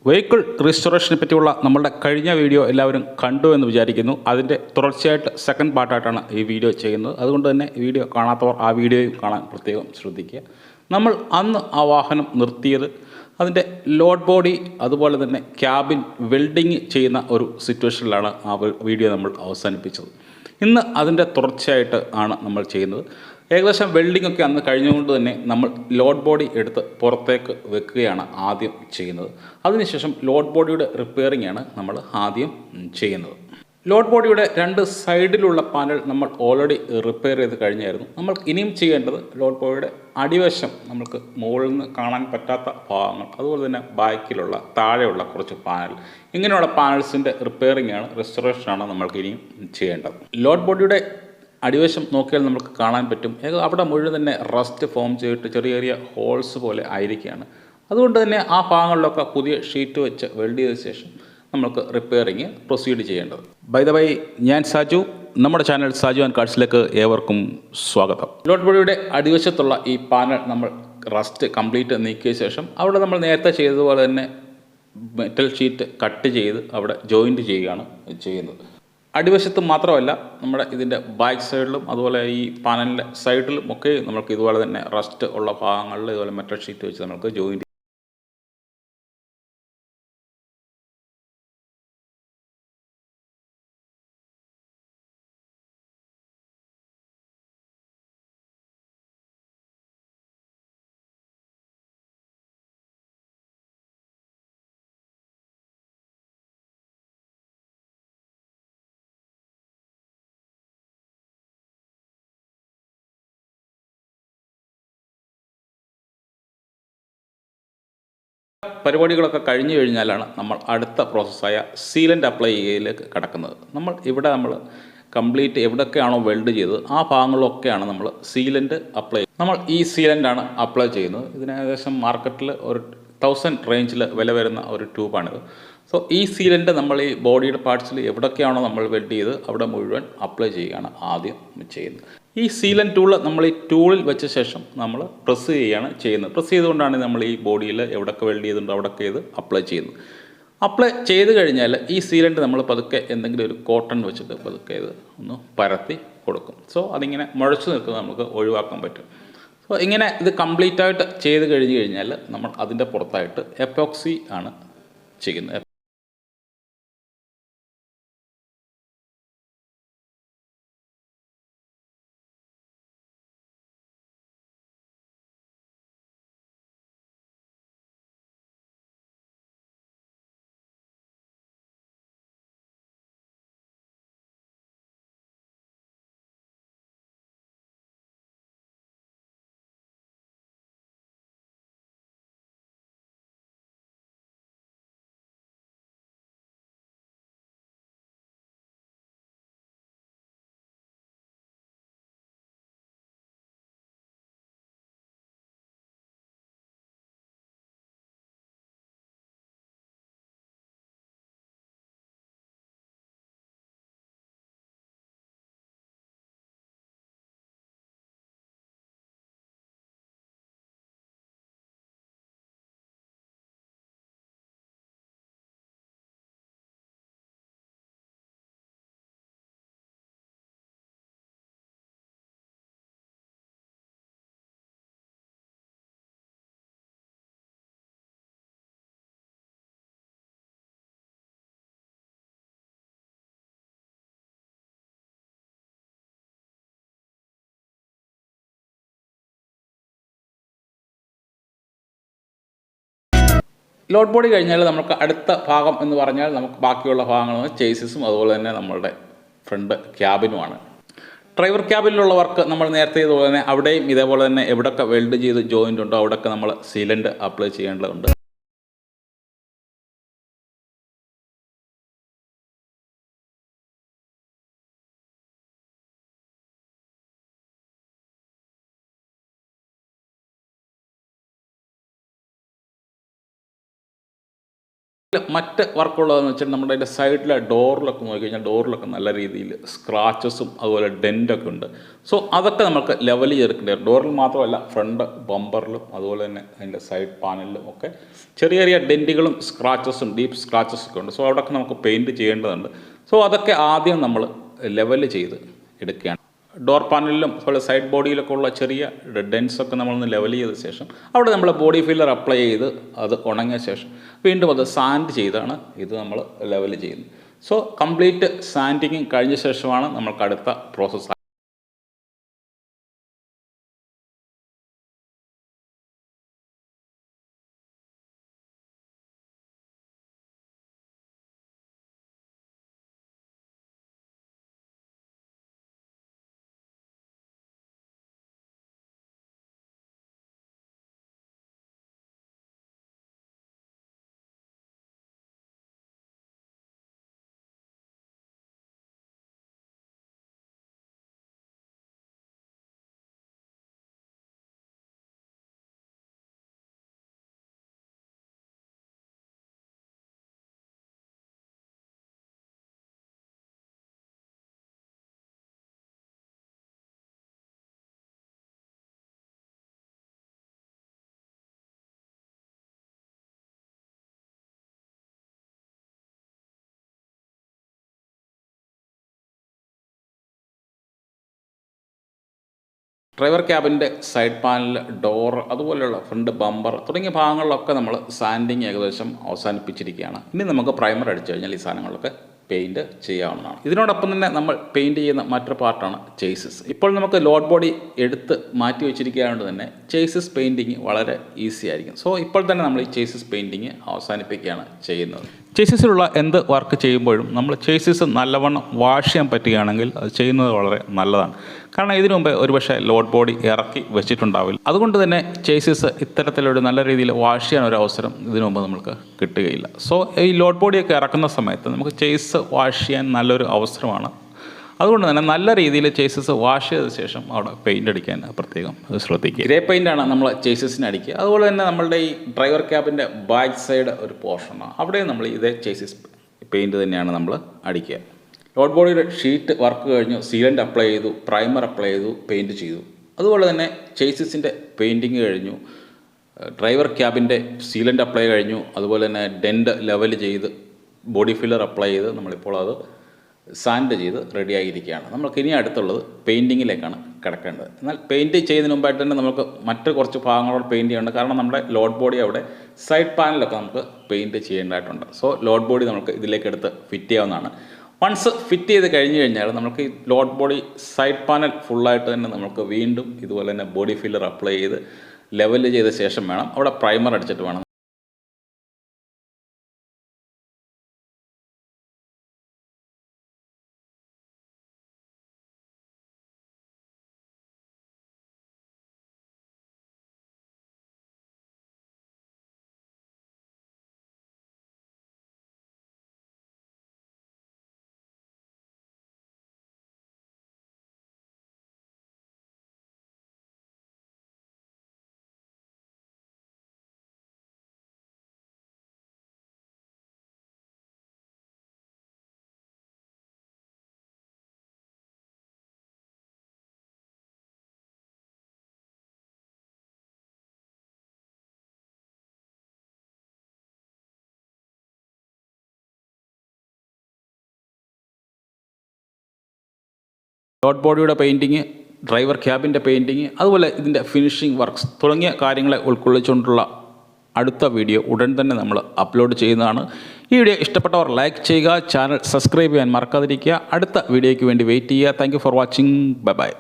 Vehicle റീസ്റ്റോറേഷനെ പറ്റിയുള്ള നമ്മളുടെ കഴിഞ്ഞ വീഡിയോ എല്ലാവരും കണ്ടു എന്ന് വിചാരിക്കുന്നു. അതിൻ്റെ തുടർച്ചയായിട്ട് സെക്കൻഡ് പാർട്ടായിട്ടാണ് ഈ വീഡിയോ ചെയ്യുന്നത്. അതുകൊണ്ട് തന്നെ വീഡിയോ കാണാത്തവർ ആ വീഡിയോയും കാണാൻ പ്രത്യേകം ശ്രദ്ധിക്കുക. നമ്മൾ അന്ന് ആ വാഹനം നിർത്തിയത് അതിൻ്റെ ലോഡ് ബോഡി അതുപോലെ തന്നെ ക്യാബിൻ വെൽഡിങ് ചെയ്യുന്ന ഒരു സിറ്റുവേഷനിലാണ് ആ വീഡിയോ നമ്മൾ അവസാനിപ്പിച്ചത്. ഇന്ന് അതിൻ്റെ തുടർച്ചയായിട്ട് ആണ് നമ്മൾ ചെയ്യുന്നത്. ഏകദേശം വെൽഡിംഗ് ഒക്കെ അന്ന് കഴിഞ്ഞുകൊണ്ട് തന്നെ നമ്മൾ ലോഡ് ബോഡി എടുത്ത് പുറത്തേക്ക് വെക്കുകയാണ് ആദ്യം ചെയ്യുന്നത്. അതിനുശേഷം ലോഡ് ബോഡിയുടെ റിപ്പയറിംഗ് ആണ് നമ്മൾ ആദ്യം ചെയ്യുന്നത്. ലോഡ് ബോഡിയുടെ രണ്ട് സൈഡിലുള്ള പാനൽ നമ്മൾ ഓൾറെഡി റിപ്പയർ ചെയ്ത് കഴിഞ്ഞായിരുന്നു. നമ്മൾ ഇനിയും ചെയ്യേണ്ടത് ലോഡ് ബോഡിയുടെ അടിവശം നമുക്ക് മുകളിൽ നിന്ന് കാണാൻ പറ്റാത്ത ഭാഗങ്ങൾ, അതുപോലെ തന്നെ ബാക്കിലുള്ള താഴെയുള്ള കുറച്ച് പാനൽ, ഇങ്ങനെയുള്ള പാനൽസിൻ്റെ റിപ്പയറിംഗ് ആണ്, റെസ്റ്റോറേഷനാണ് നമ്മൾക്ക് ഇനിയും ചെയ്യേണ്ടത്. ലോഡ് ബോഡിയുടെ അടിവശം നോക്കിയാൽ നമുക്ക് കാണാൻ പറ്റും, അവിടെ മുഴുവൻ തന്നെ റസ്റ്റ് ഫോം ചെയ്തിട്ട് ചെറിയ ചെറിയ ഹോൾസ് പോലെ ആയിരിക്കുകയാണ്. അതുകൊണ്ട് തന്നെ ആ ഭാഗങ്ങളിലൊക്കെ പുതിയ ഷീറ്റ് വെച്ച് വെൽഡ് ചെയ്ത ശേഷം നമുക്ക് റിപ്പയറിങ് പ്രൊസീഡ് ചെയ്യേണ്ടത്. ബൈ ദ വൈ, ഞാൻ സാജു. നമ്മുടെ ചാനൽ സാജു ആൻഡ് കാർഡ്സിലേക്ക് ഏവർക്കും സ്വാഗതം. ലോഡ് ബോഡിയുടെ അടിവശത്തുള്ള ഈ പാനൽ നമ്മൾ റസ്റ്റ് കംപ്ലീറ്റ് നീക്കിയ ശേഷം അവിടെ നമ്മൾ നേരത്തെ ചെയ്തതുപോലെ തന്നെ മെറ്റൽ ഷീറ്റ് കട്ട് ചെയ്ത് അവിടെ ജോയിൻറ്റ് ചെയ്യുകയാണ് ചെയ്യുന്നത്. അടിവശത്ത് മാത്രമല്ല, നമ്മുടെ ഇതിൻ്റെ ബാക്ക് സൈഡിലും അതുപോലെ ഈ പാനലിൻ്റെ സൈഡിലും ഒക്കെ നമുക്ക് ഇതുപോലെ തന്നെ റസ്റ്റ് ഉള്ള ഭാഗങ്ങളിൽ ഇതുപോലെ മെറ്റൽ ഷീറ്റ് വെച്ച് നമുക്ക് ജോയിൻ. പരിപാടികളൊക്കെ കഴിഞ്ഞു കഴിഞ്ഞാലാണ് നമ്മൾ അടുത്ത പ്രോസസ്സായ സീലൻ്റ് അപ്ലൈ ചെയ്യലിലേക്ക് കടക്കുന്നത്. നമ്മൾ കംപ്ലീറ്റ് എവിടെയൊക്കെയാണോ വെൽഡ് ചെയ്തത് ആ ഭാഗങ്ങളിലൊക്കെയാണ് നമ്മൾ സീലൻ്റ് അപ്ലൈ ചെയ്യുന്നത്. നമ്മൾ ഈ സീലൻ്റാണ് അപ്ലൈ ചെയ്യുന്നത്. ഇതിന് ഏകദേശം മാർക്കറ്റിൽ ഒരു 1000 റേഞ്ചിൽ വില വരുന്ന ഒരു ട്യൂബാണിത്. സോ ഈ സീലൻ്റ് നമ്മൾ ഈ ബോഡിയുടെ പാർട്സിൽ എവിടെയൊക്കെയാണോ നമ്മൾ വെൽഡ് ചെയ്ത് അവിടെ മുഴുവൻ അപ്ലൈ ചെയ്യുകയാണ് ആദ്യം ചെയ്യുന്നത്. ഈ സീലൻ ടൂള് നമ്മൾ ഈ ടൂളിൽ വെച്ച ശേഷം നമ്മൾ പ്രസ് ചെയ്യുകയാണ് ചെയ്യുന്നത്. പ്രസ് ചെയ്തുകൊണ്ടാണ് നമ്മൾ ഈ ബോഡിയിൽ എവിടെയൊക്കെ വെൽഡ് ചെയ്തിട്ടുണ്ടോ അവിടെയൊക്കെ ഇത് അപ്ലൈ ചെയ്യുന്നത്. അപ്ലൈ ചെയ്ത് കഴിഞ്ഞാൽ ഈ സീലൻ്റ് നമ്മൾ പതുക്കെ എന്തെങ്കിലും ഒരു കോട്ടൺ വെച്ചിട്ട് പതുക്കെ ഇത് ഒന്ന് പരത്തി കൊടുക്കും. സോ അതിങ്ങനെ മുഴച്ചു നിൽക്കുന്നത് നമുക്ക് ഒഴിവാക്കാൻ പറ്റും. സോ ഇങ്ങനെ ഇത് കംപ്ലീറ്റായിട്ട് ചെയ്ത് കഴിഞ്ഞ് കഴിഞ്ഞാൽ നമ്മൾ അതിൻ്റെ പുറത്തായിട്ട് എപ്പോക്സി ആണ് ചെയ്യുന്നത്. ലോഡ് ബോഡി കഴിഞ്ഞാൽ നമുക്ക് അടുത്ത ഭാഗം എന്ന് പറഞ്ഞാൽ നമുക്ക് ബാക്കിയുള്ള ഭാഗങ്ങൾ ചേസിസും അതുപോലെ തന്നെ നമ്മളുടെ ഫ്രണ്ട് ക്യാബിനുമാണ്. ഡ്രൈവർ ക്യാബിനിലുള്ള വർക്ക് നമ്മൾ നേരത്തെ ചെയ്തതുപോലെ തന്നെ അവിടെയും ഇതേപോലെ തന്നെ എവിടെയൊക്കെ വെൽഡ് ചെയ്ത് ജോയിൻ്റ് ഉണ്ടോ അവിടെയൊക്കെ നമ്മൾ സീലൻ്റ് അപ്ലൈ ചെയ്യേണ്ടതുണ്ട്. മറ്റ് വർക്കുള്ളതെന്ന് വെച്ചാൽ നമ്മുടെ അതിൻ്റെ സൈഡിലെ ഡോറിലൊക്കെ നോക്കിക്കഴിഞ്ഞാൽ ഡോറിലൊക്കെ നല്ല രീതിയിൽ സ്ക്രാച്ചസും അതുപോലെ ഡെൻറ്റൊക്കെ ഉണ്ട്. സോ അതൊക്കെ നമുക്ക് ലെവൽ ചെയ്തെടുക്കേണ്ടി വരും. ഡോറിൽ മാത്രമല്ല, ഫ്രണ്ട് ബമ്പറിലും അതുപോലെ തന്നെ അതിൻ്റെ സൈഡ് പാനലിലും ഒക്കെ ചെറിയ ചെറിയ ഡെൻറ്റുകളും സ്ക്രാച്ചസും ഡീപ്പ് സ്ക്രാച്ചസും ഒക്കെ ഉണ്ട്. സോ അവിടെയൊക്കെ നമുക്ക് പെയിൻറ്റ് ചെയ്യേണ്ടതുണ്ട്. സോ അതൊക്കെ ആദ്യം നമ്മൾ ലെവൽ ചെയ്ത് എടുക്കുകയാണ്. ഡോർ പാനലിലും അതുപോലെ സൈഡ് ബോഡിയിലൊക്കെ ഉള്ള ചെറിയ ഡെൻസൊക്കെ നമ്മളൊന്ന് ലെവൽ ചെയ്ത ശേഷം അവിടെ നമ്മൾ ബോഡി ഫില്ലർ അപ്ലൈ ചെയ്ത് അത് ഉണങ്ങിയ ശേഷം വീണ്ടും അത് സാൻഡ് ചെയ്താണ് ഇത് നമ്മൾ ലെവൽ ചെയ്യുന്നത്. സോ കംപ്ലീറ്റ് സാൻഡിങ് കഴിഞ്ഞ ശേഷമാണ് നമുക്ക് അടുത്ത പ്രോസസ്സ്. ഡ്രൈവർ ക്യാബിൻ്റെ സൈഡ് പാനൽ, ഡോർ, അതുപോലെയുള്ള ഫ്രണ്ട് ബമ്പർ തുടങ്ങിയ ഭാഗങ്ങളിലൊക്കെ നമ്മൾ സാൻഡിങ് ഏകദേശം അവസാനിപ്പിച്ചിരിക്കുകയാണ്. ഇനി നമുക്ക് പ്രൈമർ അടിച്ചു കഴിഞ്ഞാൽ ഈ സാധനങ്ങളൊക്കെ പെയിൻറ്റ് ചെയ്യാവുന്നതാണ്. ഇതിനോടൊപ്പം തന്നെ നമ്മൾ പെയിൻറ്റ് ചെയ്യുന്ന മറ്റൊരു പാർട്ടാണ് ചേസിസ്. ഇപ്പോൾ നമുക്ക് ലോഡ് ബോഡി എടുത്ത് മാറ്റി വെച്ചിരിക്കുകയായതുകൊണ്ട് തന്നെ ചേസിസ് പെയിൻറ്റിങ് വളരെ ഈസി ആയിരിക്കും. സോ ഇപ്പോൾ തന്നെ നമ്മൾ ഈ ചേസിസ് പെയിൻറ്റിങ് അവസാനിപ്പിക്കുകയാണ് ചെയ്യുന്നത്. ചേസിസിലുള്ള എന്ത് വർക്ക് ചെയ്യുമ്പോഴും നമ്മൾ ചേസിസ് നല്ലവണ്ണം വാഷ് ചെയ്യാൻ പറ്റുകയാണെങ്കിൽ അത് ചെയ്യുന്നത് വളരെ നല്ലതാണ്. കാരണം ഇതിനു മുമ്പേ ഒരുപക്ഷെ ലോഡ് ബോഡി ഇറക്കി വെച്ചിട്ടുണ്ടാവില്ല. അതുകൊണ്ട് തന്നെ ചേസിസ് ഇത്തരത്തിലൊരു നല്ല രീതിയിൽ വാഷ് ചെയ്യാൻ ഒരു അവസരം ഇതിനു മുമ്പ് നമുക്ക് കിട്ടുകയില്ല. സോ ഈ ലോഡ് ബോഡിയൊക്കെ ഇറക്കുന്ന സമയത്ത് നമുക്ക് ചേസ് വാഷ് ചെയ്യാൻ നല്ലൊരു അവസരമാണ്. അതുകൊണ്ട് തന്നെ നല്ല രീതിയിൽ ചേസസ് വാഷ് ചെയ്ത ശേഷം അവിടെ പെയിൻ്റ് അടിക്കാൻ പ്രത്യേകം ശ്രദ്ധിക്കുക. ഗ്രേ പെയിൻ്റാണ് നമ്മൾ ചേസസിന് അടിക്കുക. അതുപോലെ തന്നെ നമ്മളുടെ ഈ ഡ്രൈവർ ക്യാബിൻ്റെ ബാക്ക് സൈഡ് ഒരു പോർഷനാണ്, അവിടെയും നമ്മൾ ഇതേ ചേസസ് പെയിൻറ്റ് തന്നെയാണ് നമ്മൾ അടിക്കുക. ലോഡ് ബോഡിയുടെ ഷീറ്റ് വർക്ക് കഴിഞ്ഞു, സീലൻ്റ് അപ്ലൈ ചെയ്തു, പ്രൈമർ അപ്ലൈ ചെയ്തു, പെയിൻറ്റ് ചെയ്തു. അതുപോലെ തന്നെ ചേസസിൻ്റെ പെയിൻറ്റിങ് കഴിഞ്ഞു, ഡ്രൈവർ ക്യാബിൻ്റെ സീലൻ്റ് അപ്ലൈ കഴിഞ്ഞു, അതുപോലെ തന്നെ ഡെൻറ്റ് ലെവൽ ചെയ്ത് ബോഡി ഫില്ലർ അപ്ലൈ ചെയ്ത് നമ്മളിപ്പോൾ അത് സാൻഡ് ചെയ്ത് റെഡിയായിരിക്കുകയാണ്. നമുക്ക് ഇനി അടുത്തുള്ളത് പെയിൻറ്റിങ്ങിലേക്കാണ് കിടക്കേണ്ടത്. എന്നാൽ പെയിൻറ്റ് ചെയ്യുന്നതിന് മുമ്പായിട്ട് തന്നെ നമുക്ക് മറ്റ് കുറച്ച് ഭാഗങ്ങളോട് പെയിൻറ്റ് ചെയ്യേണ്ടത്, കാരണം നമ്മുടെ ലോഡ് ബോഡി അവിടെ സൈഡ് പാനലൊക്കെ നമുക്ക് പെയിൻറ്റ് ചെയ്യേണ്ടതായിട്ടുണ്ട്. സോ ലോഡ് ബോഡി നമുക്ക് ഇതിലേക്ക് എടുത്ത് ഫിറ്റ് ചെയ്യാവുന്നതാണ്. വൺസ് ഫിറ്റ് ചെയ്ത് കഴിഞ്ഞ് കഴിഞ്ഞാൽ നമുക്ക് ഈ ലോഡ് ബോഡി സൈഡ് പാനൽ ഫുള്ളായിട്ട് തന്നെ നമുക്ക് വീണ്ടും ഇതുപോലെ തന്നെ ബോഡി ഫില്ലർ അപ്ലൈ ചെയ്ത് ലെവൽ ചെയ്ത ശേഷം വേണം അവിടെ പ്രൈമർ അടിച്ചിട്ട് വേണം ലോഡ് ബോഡിയുടെ പെയിൻറ്റിങ്, ഡ്രൈവർ ക്യാബിൻ്റെ പെയിൻറ്റിങ്, അതുപോലെ ഇതിൻ്റെ ഫിനിഷിംഗ് വർക്ക്സ് തുടങ്ങിയ കാര്യങ്ങളെ ഉൾക്കൊള്ളിച്ചുകൊണ്ടുള്ള അടുത്ത വീഡിയോ ഉടൻ തന്നെ നമ്മൾ അപ്ലോഡ് ചെയ്യുന്നതാണ്. ഈ വീഡിയോ ഇഷ്ടപ്പെട്ടവർ ലൈക്ക് ചെയ്യുക, ചാനൽ സബ്സ്ക്രൈബ് ചെയ്യാൻ മറക്കാതിരിക്കുക. അടുത്ത വീഡിയോയ്ക്ക് വേണ്ടി വെയിറ്റ് ചെയ്യുക. Thank you for watching. Bye bye.